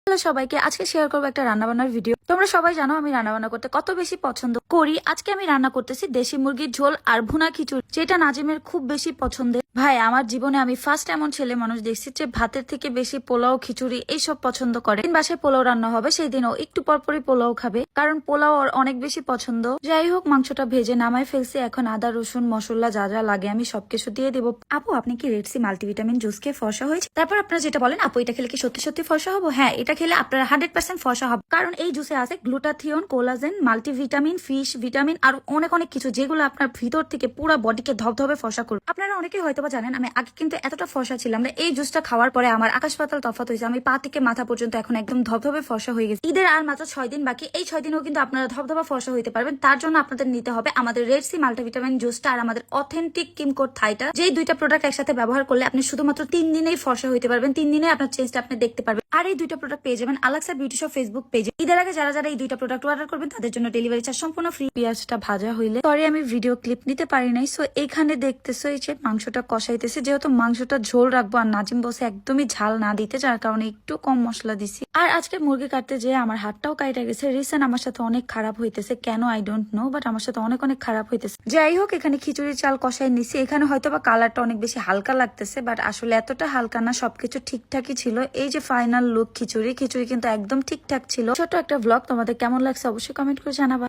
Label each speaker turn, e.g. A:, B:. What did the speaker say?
A: Hello সবাইকে, আজকে share করবো একটা রান্নাবান্নার ভিডিও। তোমরা সবাই জানো আমি রান্নাবান্না করতে কত বেশি পছন্দ করি। আজকে আমি রান্না করতেছি দেশি মুরগির ঝোল আর ভুনা খিচুড়ি, যেটা নাজিমের খুব বেশি পছন্দের। ভাই, আমার জীবনে আমি ফার্স্ট এমন ছেলে মানুষ দেখছি যে ভাতের থেকে বেশি পোলাও খিচুড়ি এইসব পছন্দ করে। দিন বাসায় পোলাও রান্না হবে, সেই দিনও একটু পরপরই পোলাও খাবে, কারণ পোলাও ওর অনেক বেশি পছন্দ। যাই হোক, মাংসটা ভেজে নামাই ফেলছি। এখন আদা রসুন মশলা যা যা লাগে আমি সবকিছু দিয়ে দেবো। আপু, আপনি কি রেড সি মাল্টিভিটামিন জুস খেয়ে ফর্সা হয়েছে? তারপর আপনারা যেটা বলেন, আপু এটা খেলে কি সত্যি সত্যি ফর্সা হবো? হ্যাঁ, এটা খেলে আপনারা 100% ফর্সা হবে, কারণ এই জুসে আছে glutathione, collagen, multivitamin, fish vitamin আর অনেক অনেক কিছু, যেগুলো আপনার ভিতর থেকে পুরো বডিকে ধবধবে ফর্সা করবে। আপনারা অনেকে হয়তোবা জানেন আমি আগে কিন্তু এতটা ফর্সা ছিলাম না। এই জুসটা খাওয়ার পরে আমার আকাশ পাতাল তফাৎ হয়েছে। আমি পা থেকে মাথা পর্যন্ত এখন একদম ধবধবে ফর্সা হয়ে গেছে। ঈদের আর মাত্র 6 দিন বাকি। এই 6 দিনেও কিন্তু আপনারা ধবধবা ফর্সা হইতে পারবেন। তার জন্য আপনাদের নিতে হবে আমাদের রেড সি মাল্টিভিটামিন জুসটা আর আমাদের অথেন্টিক কিমকোড থাইটা। যেই দুইটা প্রোডাক্ট একসাথে ব্যবহার করলে আপনি শুধুমাত্র 3 দিনেই ফর্সা হইতে পারবেন। 3 দিনে আপনার চেঞ্জটা আপনি দেখতে পারবেন। আর এই দুইটা প্রোডাক্ট পেয়ে যাবেন আলাক্সা বিউটি শপ ফেসবুক পেজে। ঈদের আগে যারা যারা এই দুইটা প্রোডাক্ট অর্ডার করবেন তাদের জন্য ডেলিভারি চার্জ সম্পূর্ণ ফ্রি। পেঁয়াজটা ভাজা হইলে, সরি আমি ভিডিও ক্লিপ নিতে পারি নাই, সো এখানে দেখতেছো এই যে মাংসটা কষাইতেছে। যেহেতু মাংসটা ঝোল রাখবো আর নাজিম বসে একদমই ঝাল না দিতে, যার কারণে একটু কম মশলা দিছি। আর আজকে মুরগি কাটতে যেয়ে আমার হাতটাও কাইটা গেছে। রিসেন্ট আমার সাথে অনেক খারাপ হইতেছে, কেন আই ডোন্ট নো, বাট আমার সাথে অনেক অনেক খারাপ হইতেছে। যাই হোক, এখানে খিচুড়ি চাল কষাই নিছি। এখানে হয়তো বা কালারটা অনেক বেশি হালকা লাগতেছে, বাট আসলে এতটা হালকা না, সবকিছু ঠিকঠাকই ছিল। এই যে ফাইনাল লুক খিচুড়ি কিন্তু একদম ঠিকঠাক ছিল। ছোট একটা ব্লগ, তোমাদের কেমন লাগছে অবশ্যই কমেন্ট করে জানাবা।